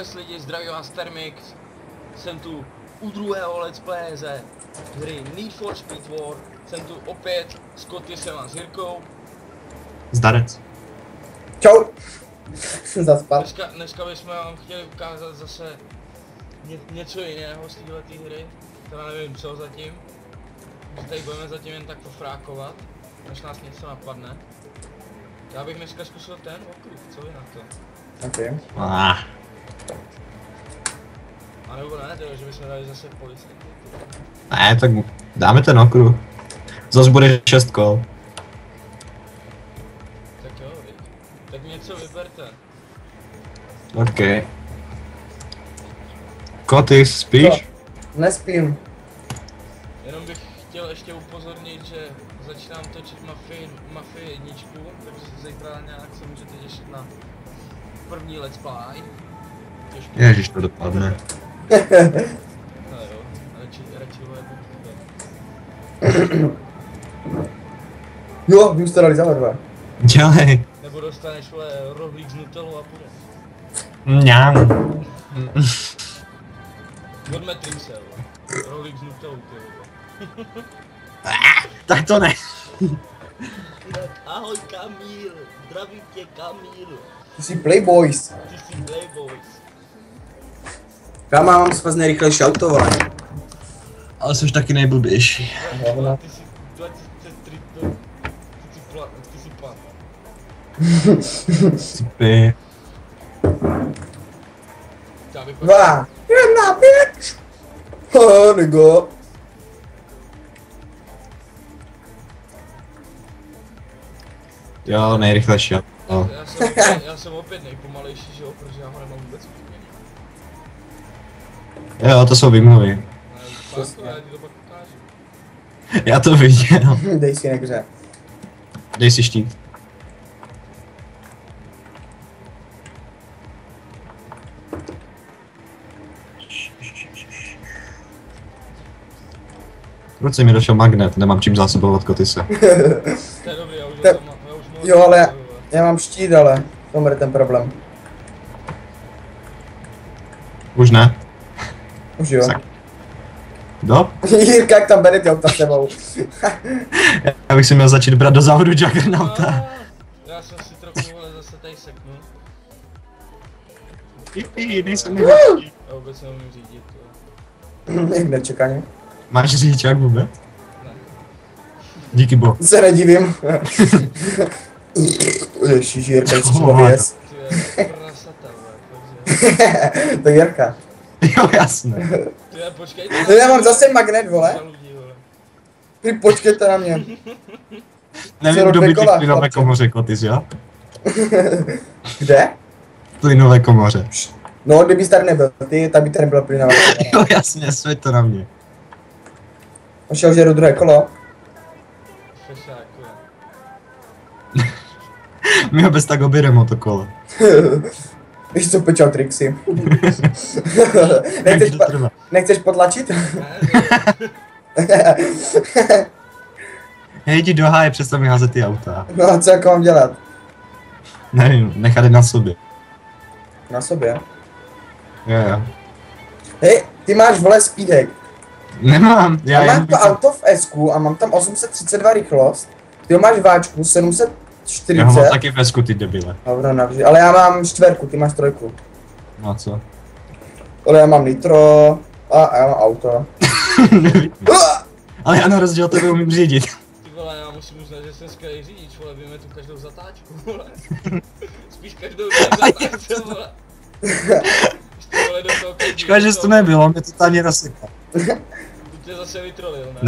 Čus lidi, zdraví vás Termix. Jsem tu u druhého let's playe ze hry Need for Speed War. Jsem tu opět s Kotisem a s Jirkou. Zdarec. Čau. Zaspal. Dneska bychom vám chtěli ukázat zase něco jiného z této hry. Teda nevím co zatím. Že tady budeme zatím jen tak pofrákovat, než nás něco napadne. Já bych dneska zkusil ten okruh, co vy na to? Okay. A nebo ne, teda, že bychom dali zase policii. Ne, tak dáme ten okruh. Zas bude 6 kol. Tak jo, tak něco vyberte. OK. Kotis, spíš? Nespím. Jenom bych chtěl ještě upozornit, že začínám točit Mafii 1, takže se zítra nějak se můžete těšit na první let's play. Ježiš, to dopadne. No jo, radši Jo, vy už to dali za dva. Dělej. nebo dostaneš vole rohlík z Nutellu a půjde. Mňam. Odmetím se, rohlík z Nutellu, ty vole. Tak to ne. Ahoj Kamil, zdravím tě Kamil. Ty jsi Playboys. Ty jsi Playboys. Já mám s vás nejrychlejší auto, vole. Ale jsi taky nejblbější. Hovna. Ty jsi 23, ty jsi pan. Cipy. Dva. Jedna, pět. Nego. Jo, nejrychlejší. Jo. Já jsem opět nejpomalejší, že jo, protože já ho nemám vůbec vyměnit. Jo, to jsou výmluvy. Ne, fakt, já ti to pak ukážu. Já to viděl. Dej si nekře. Dej si štít. Proč mi došel magnet? Nemám čím zásobovat Kotise. To je dobrý, já už to mám, já už moc. Jo, ale já mám štít, ale v tom je ten problém. Už ne. Už jo. Kdo? Jirka, jak tam bere ty auta s tebou. Já bych si měl začít brát do závodu Juggernauta. Já jsem si trochu vole zase tady seknul. Nejsem Já vůbec neumím řídit. Jak nečekaně. Máš řidičák vůbec? Ne. Díky bohu. Se nedivím. Ježiš, Jirka, jsi člověk. Ty je prasata, vole, To je Jirka. Jo, jasné. ty je počkej. Já mám zase magnet, vole. Ty počkejte na mě. Nevím, kdo by ty kola, plynové chlapče. komoře, Kotis, jo? Kde? Plynové komoře. No, kdyby tady nebyl ty, tak by tady nebyla plynová. Jo, jasně, svět to na mě. Šel, že jdu druhé kolo. Fešák, jo. My ho bez tak objedeme to kolo. Víš co, pečal trixy. Jak to trvá? Nechceš potlačit? Hej, jdi do háje, přestaň mi házet ty auta. No a co jako mám dělat? Nevím, nechat je na sobě. Na sobě. Jo. Hej, ty máš vole speedhack. Nemám, Já jen mám to auto v S-ku a mám tam 832 rychlost. Ty máš váčku 740. Já ho mám taky vesku, ty debile. Dobro, navždy. Ale já mám čtverku, ty máš trojku. No a co? Ale já mám nitro a já mám auto. Ale já na rozdíl od tebe umím řídit. Ty vole, já musím uznat, že jsem skvělý řidič, vole, víme tu každou zatáčku, vole. Spíš každou zatáčku, vole. Vole, do toho každý. Škoda, že jsi to nebylo, mě to totálně rozsekal. Tu tě zase vytrolil, ne?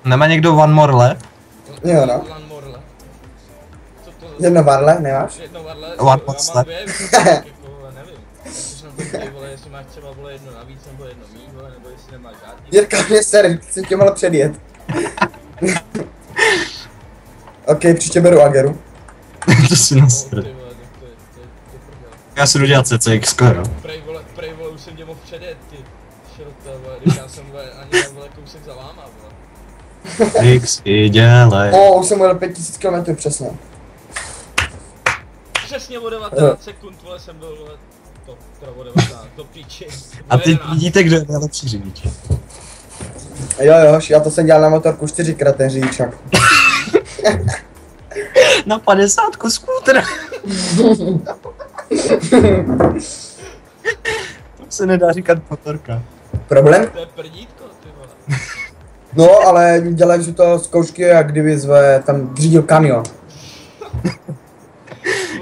Nemá někdo one more left? Jo, no. Lan Morle. Co to zase? Jedno varle, nemáš? Jedno varle, One já more mám dvě, jako, vole, nevím. Což nám to chtějí, vole, jestli máš třeba, vole, jedno navíc, nebo jedno míň, vole, nebo jestli nemáš žádný. Jirka, mě ser, jsem tě mohl předjet. OK, příště beru Ageru. To si Ty nasr. vole, to je prdel. Já si jdu dělat CCX skoro. Prej, vole, už jsem tě mohl předjet, ty. Šrote, vole, když já jsem, vole, ani vole, kousek za váma, vole. X, dělej. Už jsem jel 5000 km přesně. Přesně o 19 sekund, vole, jsem byl, vole, top, teda o 19, do píči. A ty 11. vidíte, kdo je nejlepší řidič. Jo, já to jsem dělal na motorku 4krát ten řidičák. Na 50 skútr. To se nedá říkat motorka. Problém? To je prdítko, ty vole. No, ale dělají si to zkoušky, jak kdyby tam řídil kamion.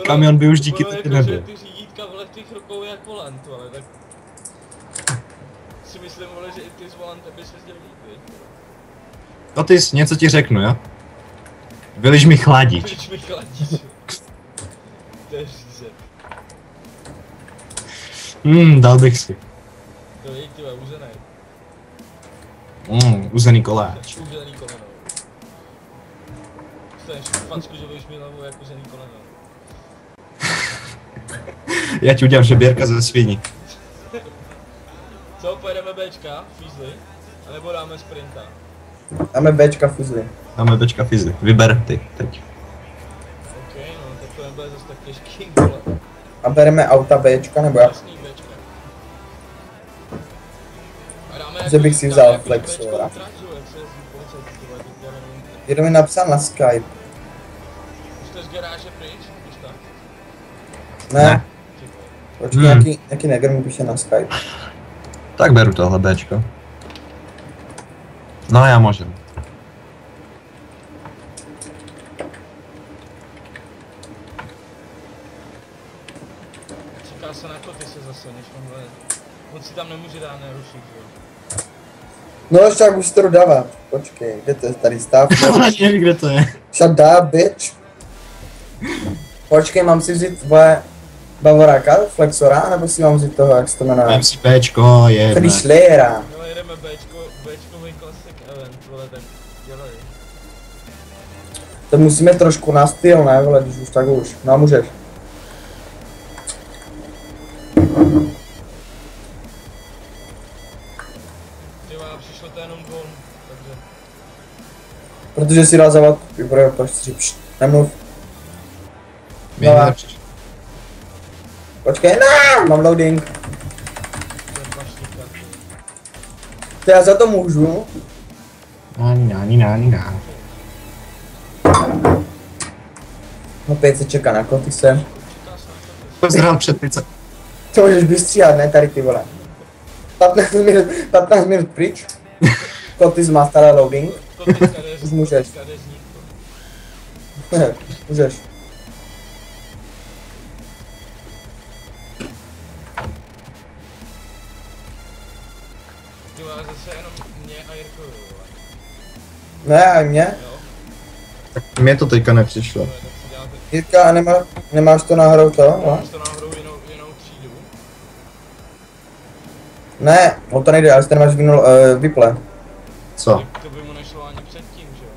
Kamion by už díky ono tomu jako, že nebyl. ty řídítka, vole, v těch rukou jak volant, ale tak... Si myslím, vole, že i ty s volantem by se měl líbit. Otis, něco ti řeknu, jo? Vyliž mi chladič. Proč mi chladíš? To je řízet. Dal bych si. To je ty uzenej. Uzený koláč. Uzený koleno. Staneš v facku, že budeš mít hlavu jako uzený koleno. Já ti udělám žeběrka ze sviní. Co, pojedeme Bčka, fízli? A nebo dáme sprinta? Dáme Bčka fuzly. Dáme bečka fizy. Vyber ty, teď. OK, no, tak to nebude zase tak těžký, vole. A bereme auta Bčka, nebo jak? Jasný Bčka. A dáme Že bych si dáme vzal jako Flexu, Bčkovou jo. trať, jo, jak se jezdí policajti, ty vole, teď já nevím. Jenom mi napsal na Skype. Už jste z garáže pryč, když tak? Ne, Ty vole. počkej, nějaký negr mi píše na Skype. Tak beru tohle Bčko. No já můžem. Čeká se na koty se zase, než mám hled. On si tam nemůže dát nerušit, jo. No, však už to dodává. Počkej, kde to je tady stav? Ona neví, kde to je. Shut up, bitch. Počkej, mám si vzít tvoje Bavoráka, Flexora, nebo si mám vzít toho, jak se to jmenuje? MC Bčko je. Frischlera. No jedeme Bčkový Classic Event, vole, tak dělej. To musíme trošku na styl, ne, vole, když už tak už. No, můžeš. Ty vole, přišlo to jenom dvou, takže... Protože si dal zavod, proč si říct, nemluv. Mě No. nepřišlo. Počkej, no, mám loading. To je paštíka, ty. To já za to můžu. Náni. Opět se čeká na koty se. Čeká se na koty. Pozrám před 5 sekund. To můžeš vystříhat, ne, tady ty vole. 15 minut pryč. Koty má stále loading. Koty kadeřník, Můžeš. kadeřník. Můžeš. Ty vole, zase jenom mě a Jirkovi, vole. Ne, a mě? Jo? Mně to teďka nepřišlo. Tak si děláte... Jirka, a nemáš to nahrou to? No? Máš to náhodou jinou třídu? Ne, o to nejde, ale ty nemáš vyple. Co? Tak to by mu nešlo ani předtím, že jo?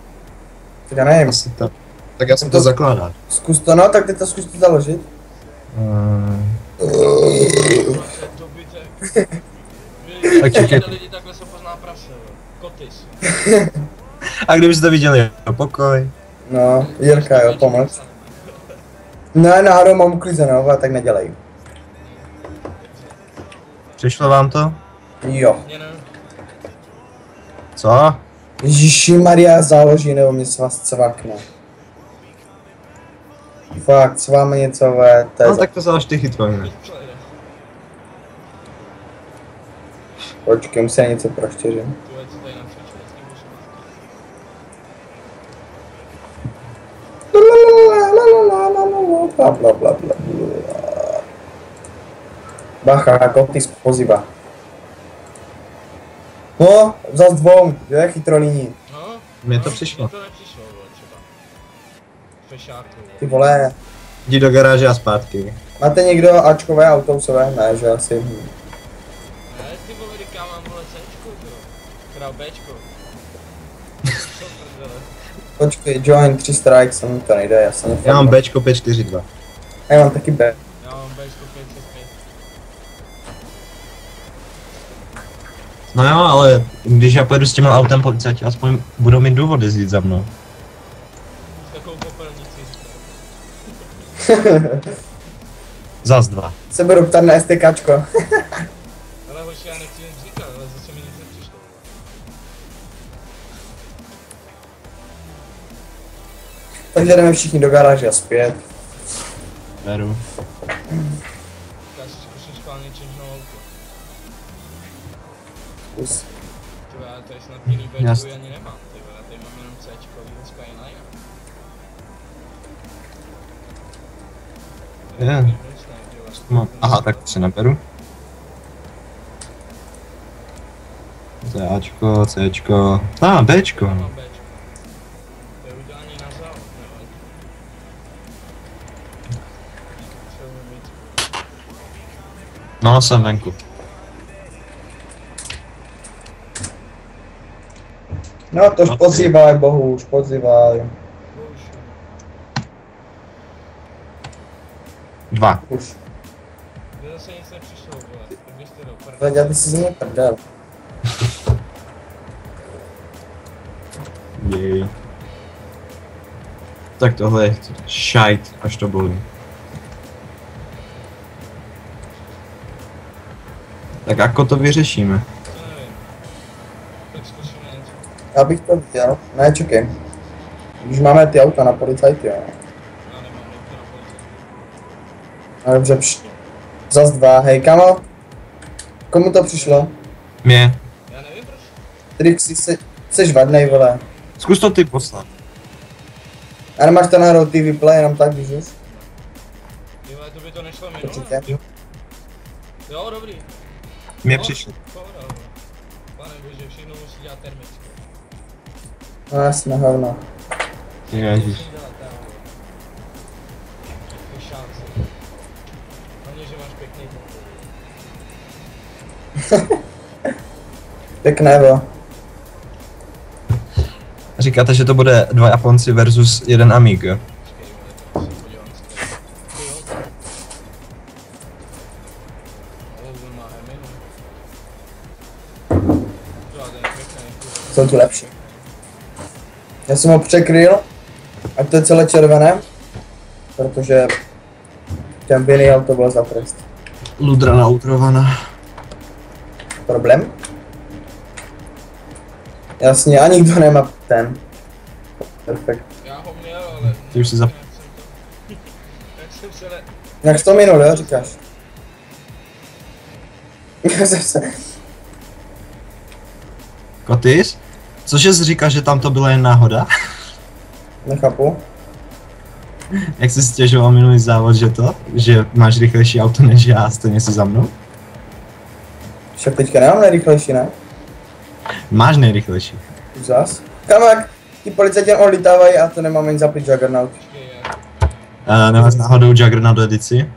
Tak já nevím. Asi to. Tak já jsem to zakládal. Zkus to, no, tak ty to zkus to založit. To by tak... Tak čekej. Lidi takhle se pozná prase, jo. Kotis. A kdybyste to viděli, pokoj. No, Jirka, jo, pomoc. Ne, náhodou mám uklízenou, ale tak nedělej. Přišlo vám to? Jo. Mně ne. Co? Ježiši Maria záloží, nebo mě s vás cvakne. Fakt, s vámi něco, to je No tak to založ ty chytro, ne? Teď co jde? Počkej, musím něco proštěřit. Tu je, co tady nacvičil, s tím musím. Bla, bla, bla, bla, bla. Bacha, koty z poziva. No, zas dvou, že chytrolíní. No, Mně to no, přišlo. Mně to nepřišlo, vole, třeba. Fešáku, Ty vole, Jdi do garáže a zpátky. máte někdo Ačkové, autousové? Ne, že asi. Ne, ty vole, říká, mám vole Cčko, jo. Teda Bčko. Co prdele? Počkej, join 3 strikes, jsem to nejde, já jsem Já mám Bčko 542. Já mám taky B. Já mám Bčko 565. No jo, ale když já pojedu s tím autem policajti, aspoň budou mít důvod jezdit za mnou. S takovou popelnicí. Zas 2. Se budu ptát na STKčko. Ale hoši, já nechci jen říkat, ale zase mi nic nepřišlo. Takže jdeme všichni do garáže a zpět. Beru. Já si zkusím schválně change auto. Kus. Tyhle, já tady snad jiný Jasně. Bčku ani nemám, tyhle, já tady mám jenom Cčko, ze Skyline. Je. Mám. Aha, tak to si naberu. Ačko, Cčko, Bčko. Já mám Bčko. To je udělání na závod, nevadí. Potřebujeme víc. No, jsem venku. No to už pozývaj, bohu, už pozývaj. Už. 2. Už. Kde zase nic nepřišlo, vole. Tak běžte do prdele. Veď, ty si z něj prdel. Jej. Tak tohle je šajt, až to bolí. Tak jako to vyřešíme? To nevím. Tak zkusíme něco. Já bych to viděl. Ne, čekej. Když máme ty auta na policajty, jo. Já nemám auto na policii. No dobře, zas 2, hej kamo. Komu to přišlo? Mě. Já nevím proč. Trixi, jsi vadnej, vole. Zkus to ty poslat. A nemáš to na Road TV Play, jenom tak, když už? Tyhle, to by to nešlo minule. Určitě. Jo, dobrý. Mě No, přišlo. pohoda, vole. Pane bože, všechno musí dělat termicky. No jasně, hovno. Ježiš. Musím dělat, já, vole. To je šance. Hlavně, že máš pěkný motor. Pěkné, bo. Říkáte, že to bude 2 Japonci versus 1 Amigo. Počkej, vole, to se podívám zpět. Ty jo. On má Eminu. Jo, ten je pěkný. Jsou tu lepší. Já jsem ho překryl, ať to je celé červené, protože ten vinyl to byl za trest. Ludra nautrovaná. Problém? Jasně, a nikdo nemá ten. Perfekt. Já ho měl, ale... Ty už si zap- Jak jsem se ne... Jak jsi to minul, jo, říkáš? Já jsem se... Kotis? Cože jsi říkal, že tam to byla jen náhoda? Nechápu. Jak jsi stěžoval minulý závod, že to? Že máš rychlejší auto než já, stejně si za mnou? Však teďka nemám nejrychlejší, ne? Máš nejrychlejší. Už zas. Kam jak ti policajti odlítávají a to nemám ani zapít Juggernaut. Počkej, jak... Nemáš náhodou Juggernaut edici?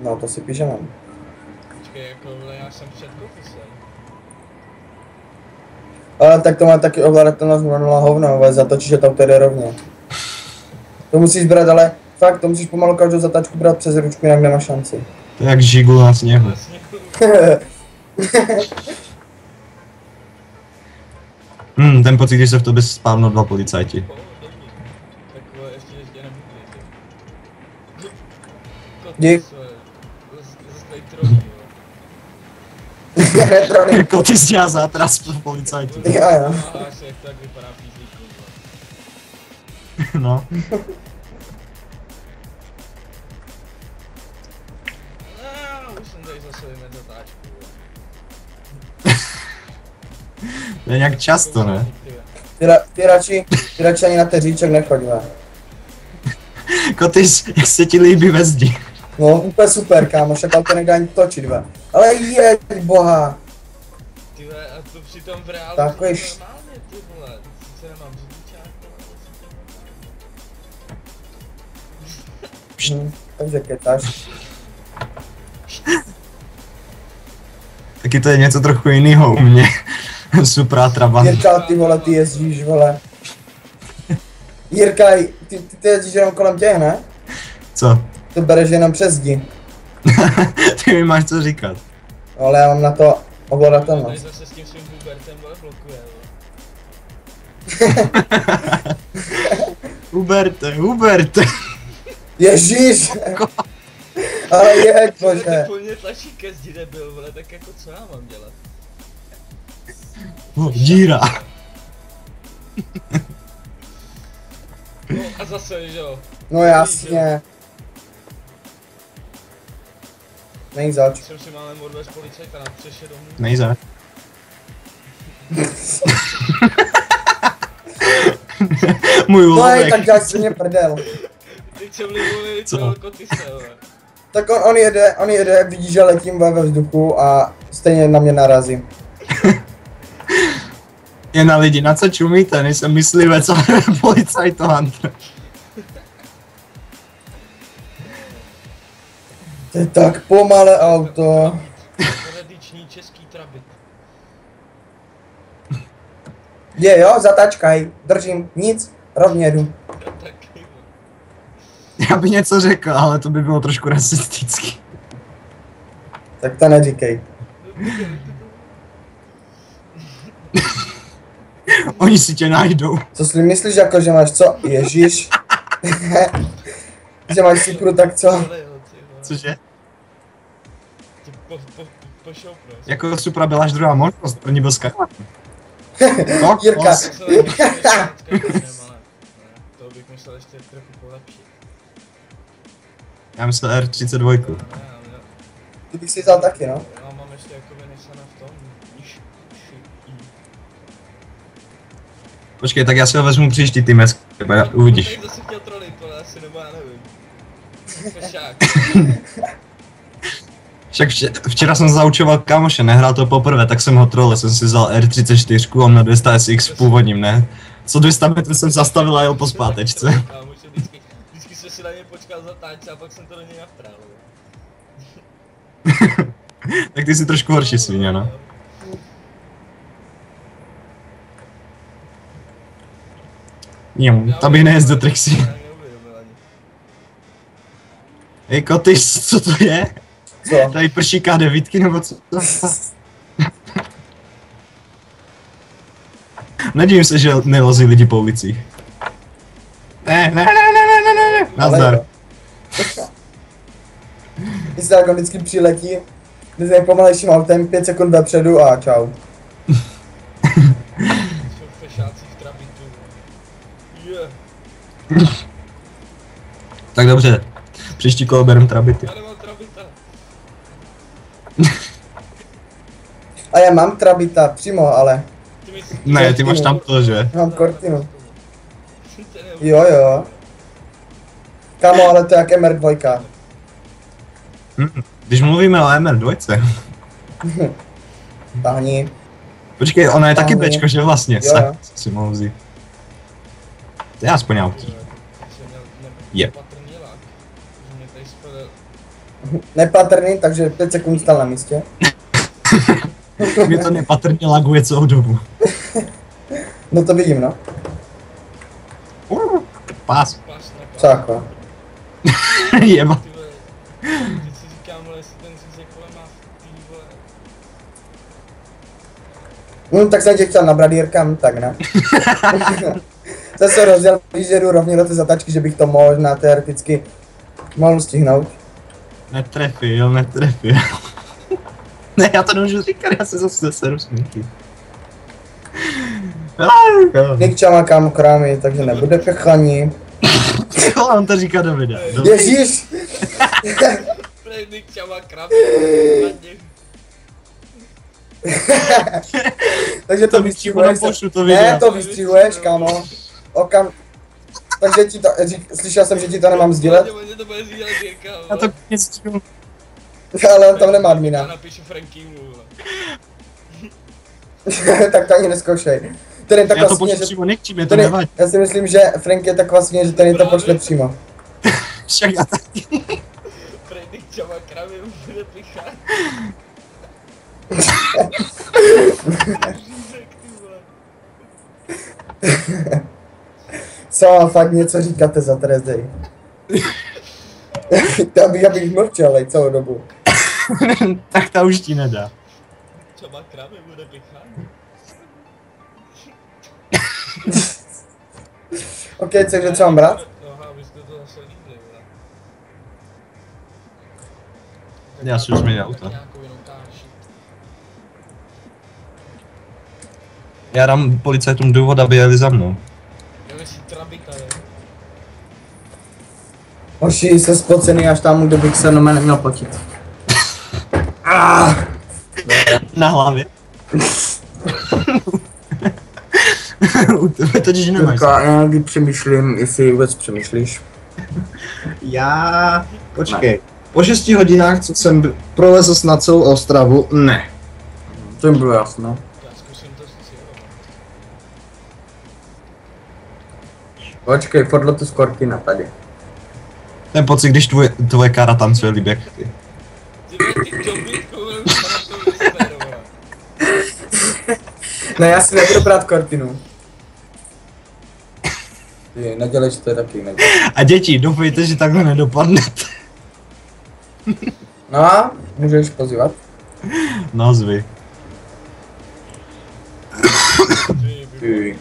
No to si píše mám. Počkej, jako vole, já jsem před Kotisem. Ale tak to má taky ovladatelnost 0,0 hovno, ale zatočíš, že to auto jde rovně. To musíš brát, ale fakt, to musíš pomalu každou zatáčku brát přes ručku, jinak nemáš šanci. To je jak žigul na sněhu. Vlastně, Ten pocit, když se v tobě spávnou 2 policajti. tak vole, ještě jezdě nebudu. Dík. Zase tady trojí, vole. Retrony. Kotis dělá zátras pro policajti. Jo, jo. Máš, jak tak vypadá fízíku, vole. No. Už jsem tady zase vymet zatáčku, vole. To je nějak často, ne? Ty radši ani na ten říček nechoď, ne? Kotis, jak se ti líbí ve zdi? No úplně super, kámo, však auto nedá ani točit, ve. Ale jeď boha. Ty vole, a to přitom v reálu Takový to normálně, ty vole. Sice nemám řidičák, ale Takže ketáš. Taky to je něco trochu jiného u mě. Supra Trabant. Jirka, ty vole, ty jezdíš, vole. Jirka, ty jezdíš jenom kolem těch, ne? Co? To bereš jenom přes zdi. Ty mi máš co říkat. Ale já mám na to tady ovladatelnost. zase s tím svým Hubertem, vole, blokuje, vole. Huberte, Huberte. Ježíš! Ale jeď, Vole, bože. tak po mě tlačí ke zdi debil, vole, tak jako co já mám dělat? Díra. No a zase, že jo. No jasně. Není zač. Jsem si málem odvést policajta na střeše domů. Nejze. Můj No hej, ulovek. tak děláš si mě prdel. Teď jsem libovi Co? celko ty se, vole. Tak on jede, vidí, že letím ve vzduchu a stejně na mě narazí. Je na lidi, na co čumíte, nejsem myslivec, ale policajt Hunter. To je tak pomalé auto. Tradiční český trabit. Je jo, zatáčkaj, držím, nic, rovně jedu. Já taky, vole. Já bych něco řekl, ale to by bylo trošku rasistický. Tak to neříkej. Oni si tě najdou. Co si myslíš jako, že máš co? Ježíš. Že máš sypru, tak co? Vole, jo, ty vole. Cože? Tě pošoupnu. Jako Supra byla až druhá možnost, první byl Skyline. No, Jirka. Já jsem ale to bych musel ještě trochu polepšit. Já myslel R32. Ne, Ty bych si vzal taky, no. já mám ještě jakoby Nissana v tom. Počkej, tak já si ho vezmu příští tým, uvidíš. Teď zase chtěl trolit, ale asi nebo já nevím. Fešák. Však včera jsem zaučoval kámoše, nehrál to poprvé, tak jsem ho trolil, jsem si vzal R34, on na 200 SX v původním, ne? Co 200 metrů jsem zastavil a jel po zpátečce. Kámoše, vždycky jsem si na něj počkal zatáčce a pak jsem to do něj naftral. Tak ty jsi trošku horší svině, no. Tam bych nejezdil Trixie. Já neuvědomil ani. Hej Kotyš, co to je? Co? Tady prší K9 nebo co? Nedivím se, že nelozí lidi po ulicích. Ne. Nazdar. Když tak on vždycky přiletí s nejpomalejším autem 5 sekund vepředu a čau. Jsou fešáci v trabitu. Je. Tak dobře, příští kolo berem trabity. Já nemám trabita. A já mám trabita, přímo, ale Ty myslíš, Ne, ty máš tam to, že? mám kortinu. to je Jo. Kámo, ale to je jak MR2. Když mluvíme o MR2, Páni. počkej, ona je taky Ahoj. Bčko, že vlastně, Jo. tak si mohu vzít. To je aspoň autí. Je. Patrný lák. Že mě tady spadl. Nepatrný, takže 5 sekund stál na místě. Mě to nepatrně laguje celou dobu. No to vidím, no. Pás. Pás na pás. Co jako? Jeba. Ty vole. Teď si říkám, ale jestli ten řízek kolem má ty vole. Tak jsem tě chtěl nabrat Jirkam, tak ne. Jsem se rozděl, když jedu rovně do té zatačky, že bych to možná teoreticky mohl stihnout. Netrefil. Ne, já to nemůžu říkat, já se zase seru smíchy. Nikčama kámo krámy, takže nebude pechaní. On to říká do videa. Ježíš! Prednik čava krab. Takže to To vystřihuješ. pošlu to video. Ne, to vystřihuješ, kámo. Takže ti to, slyšel jsem, že ti to nemám sdílet, Mě to bude sdílet Jirka. Já to nic ale on tam nemá Já admina. napíšu Frankiemu, vole. Tak to ani neskoušej. Ten je tak Já to vlastně, pošlu že... přímo nekčím, mě to Ten je, nevadí. já si myslím, že Frank je tak vlastně, že ten je to pošle přímo. Však já taky. Prednik čava kravě bude pichat. Řízek, ty vole. Co, fakt něco říkáte za trezej. Já bych mlčel celou dobu. Tak ta už ti nedá. Čava kravě bude pichat. OK, takže co mám brát? No, abyste to zase líbili, vole. Já si už změnil auto. Nějakou jinou káši. Já dám policajtům důvod, aby jeli za mnou. Jo, jestli trabita je. Hoši, jste spocený až tam, kde bych se no neměl potit. Na hlavě. U tebe totiž nemáš. Jirka, já někdy přemýšlím, jestli vůbec přemýšlíš. Já... Počkej. Po 6 hodinách, co jsem prolezl na celou Ostravu, ne. To mi bylo jasno. Já zkusím to si Počkej, Ford Lotus Cortina tady. Ten pocit, když tvoje kára tancuje líbě. Ty dobitku, už na to vysperovat. Ne, já si nebudu brát Cortinu. Ty, nedělej, že to je taky nedělej. A děti, doufejte, že takhle nedopadnete. No a můžeš pozývat? Nazvy. Ty.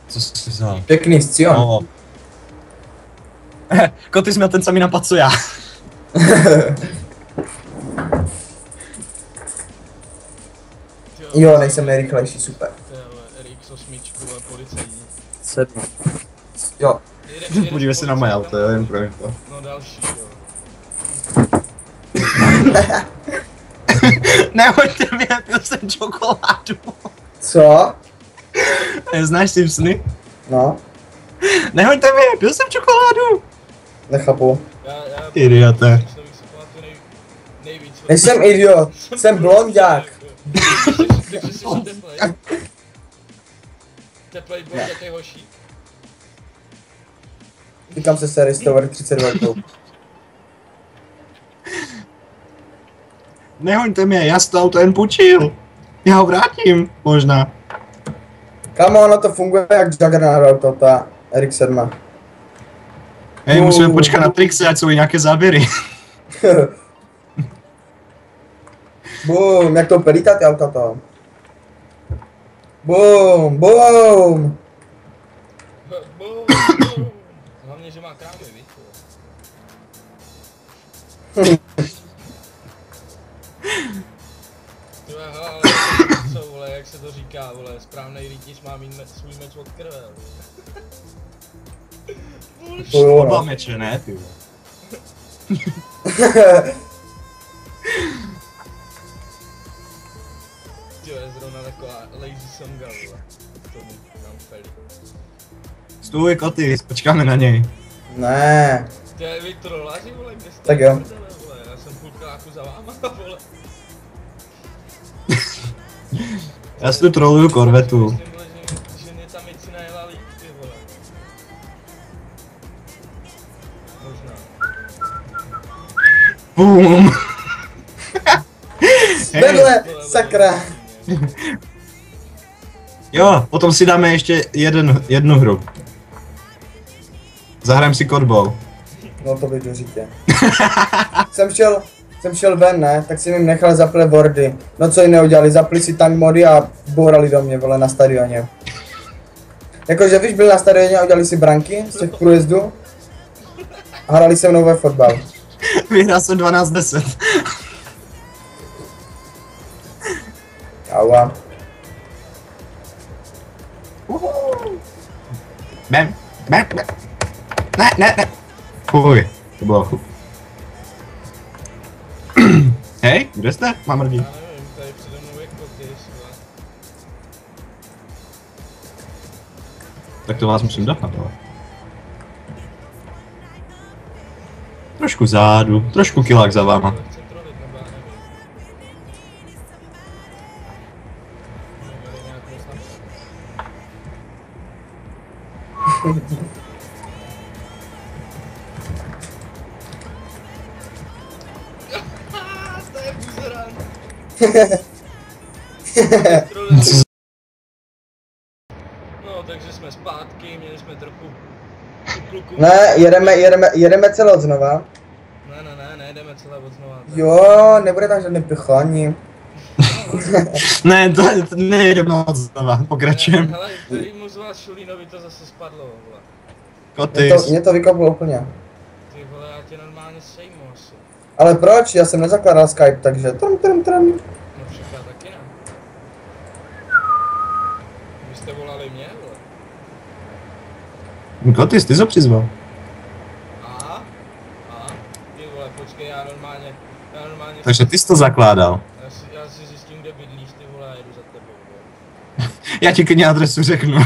Co jsi vzal? Pěkný Scion. No. Koty jsi měl ten samý napad, co já. Jo, nejsem nejrychlejší, super. RX8 a policejní. 7. Jo. Podívej se na moje auto, jo, jen pro info. No další, jo. Nehoďte mě, pil jsem čokoládu. Co? Neznáš Simpsony? No, Nehoďte mě, pil jsem čokoládu. nechápu. Já Idiote. si pamatuju nejvíc. Nejsem idiot, jsem blonďák. Takže jsi teplej. Teplej blondětej hoší. Říkám se série Stover 32. Nehoďte mě, já si to auto jen půjčil. Já ho vrátím, možná. Kamo, ono to funguje jak Juggernaut auto, ta RX-7. Hej, musíme počkat na Trixy, ať jsou i nějaké záběry. Boom, jak to pelítá ty auta to. Boom, boom. Hlavně, že má krávy, víš? Tyhle, hele, ale co, vole, jak se to říká, vole, správnej rytíř má mít svůj meč od krve, To jo, Oba no. meče, ne, ty vole. Tyhle, zrovna taková lazy songa, vole. To mi tam feli. Stůj, koty, počkáme na něj. Ne. Tyhle, vy trolaři, vole, kde jste? Tak jo. Prdele, vole, já jsem půlkláku za váma, vole. Já si tu troluju korvetu. Myslím, vole, že mě tam věci najela líp, ty vole. Možná. Boom. Vedle, sakra. Jo, potom si dáme ještě jednu hru. Zahrajeme si kodbou. No to bych říct. Jsem šel ven, ne, tak jsem jim nechal zaplet wordy. No co jiného dělali, zapli si tank mody a bourali do mě, vole, na stadioně. Jakože víš, byli na stadioně a udělali si branky z těch průjezdů. A hrali se mnou ve fotbal. Vyhrál jsem 12-10. Aua. Bam, bam, bam. Ne. Fuj, to bylo chup. Hej, kde jste? Mám lidi. Já nevím, tady přede mnou je koty, vole. Tak to vás musím dohnat, ale. Trošku zádu, trošku kilák za váma. Chce trolit, nebo já nevím. Měli nějak moc napsat. To je buzerán. No, takže jsme zpátky, měli jsme trochu kluku. Ne, jedeme celé od znova. Ne, jdeme celé od znova. Jo, nebude tam žádný pichání. No, Ne, to nejdeme moc znova, pokračujeme. Hele, tady mu z vás Šulínovi to zase spadlo, vole. Kotis. Mě to vykoplo úplně. Ty vole, já tě normálně sejmu asi. Ale proč? Já jsem nezakládal Skype, takže trum. No však já taky ne. Vy jste volali mě, vole. Kotis, ty jsi ho přizval. A? Ty vole, počkej, já normálně... Takže ty jsi to zakládal. Já si zjistím, kde bydlíš, ty vole, a jedu za tebou, vole. Já ti klidně adresu řeknu.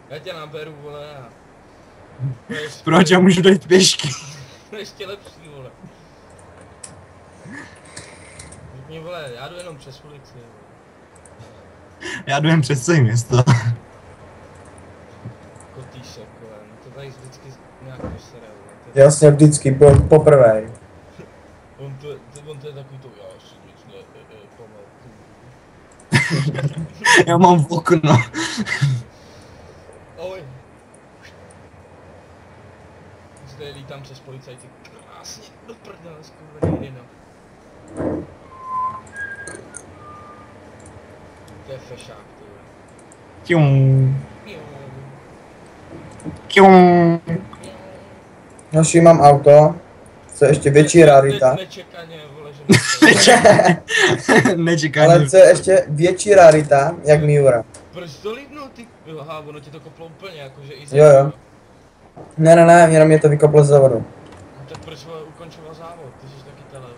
Já tě naberu, vole, a... Proč, já můžu dojít pěšky. Ještě lepší, vole. Řekni, vole, já jdu jenom přes ulici, vole. Já jdu jen přes celé město. Kotýšek, vole, no to tady vždycky nějak posere, vole. Jasně, vždycky, poprvé. On to je takový to, já si nic pamatuju. Já mám v okno. Oj. Zde lítám přes policajty, krásně, do prdele, skurvený rino. To je fešák, ty vole. Ťum. Miau. Ťum. Hoši, mám auto. Co je ještě větší rarita. Nečekaně, vole, že Nečekaně. Ale co je ještě větší rarita, jak Miura. Proč to líbnul, ty? Jo, aha, ono ti to koplo úplně, jakože i Jo. Ne, jenom mě to vykoplo z závodu. No tak proč vole ukončoval závod, ty jsi taky tele, vole.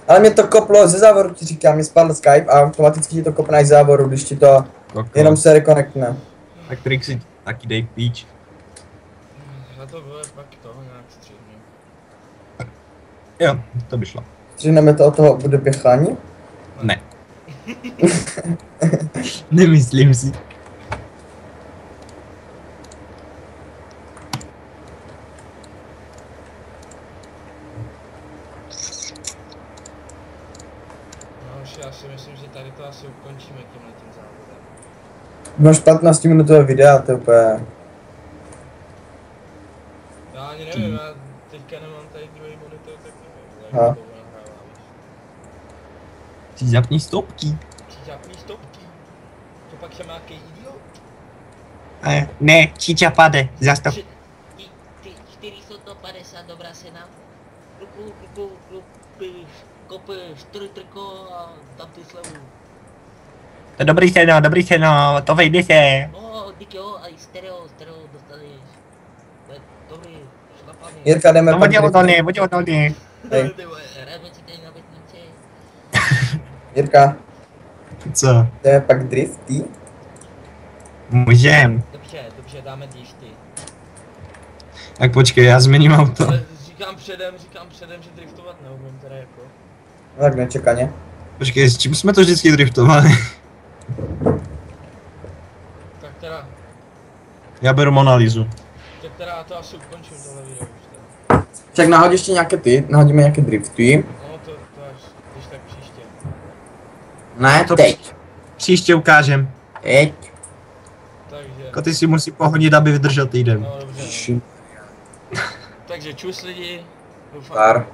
Ale mě to koplo ze závodu, ti říkám, mi spadl Skype a automaticky ti to kopne i z závodu, když ti to jenom se rekonektne. Tak trik si taky dej píč. A to bude pak toho nějak střídně. Jo, to by šlo. Střihneme to od toho bude pěchání? Ne. Nemyslím si. No už já si myslím, že tady to asi ukončíme tímhletím závodem. Máš 15 minutové videa, to je úplně... Já ani nevím, já teďka nemám tady druhý monitor, tak nevím, Aha. jak to nahrávám. Si zapni stopky. Žádný stopky. To pak jsem nějaký idiot. Ne, Čiča pade, zastav. Ty 450 dobrá cena. Kope 4 triko a tam ty slevu. To je dobrý ceno, to vejde se. No, díky jo, a i stereo dostaneš. To je dobrý, šlapaný. Jirka, jdeme No pak vodě odolný. Hej. Ty vole, rád si tady na vesnici. Jirka, Co? jdeme pak drifty? Můžem. Dobře, dáme drifty. Tak počkej, já změním auto. Ale říkám předem, že driftovat neumím teda jako. No tak nečekaně. Počkej, s čím jsme to vždycky driftovali? Tak teda, Já beru Monalízu. já to asi ukončím tohle video už teda. Však nahodí ještě nějaké nahodíme nějaké drifty. No to až, když tak příště. Ne, To teď. Příště ukážem. Teď. Takže, Koty si musí pohodit, aby vydržel týden. no dobře. No. Takže čus lidi. Pár.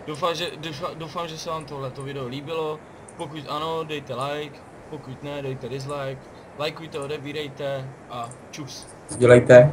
Doufám, že se vám tohleto video líbilo. Pokud ano, dejte like. Pokud ne, dejte dislike. Lajkujte, odebírejte a čus. Dělejte.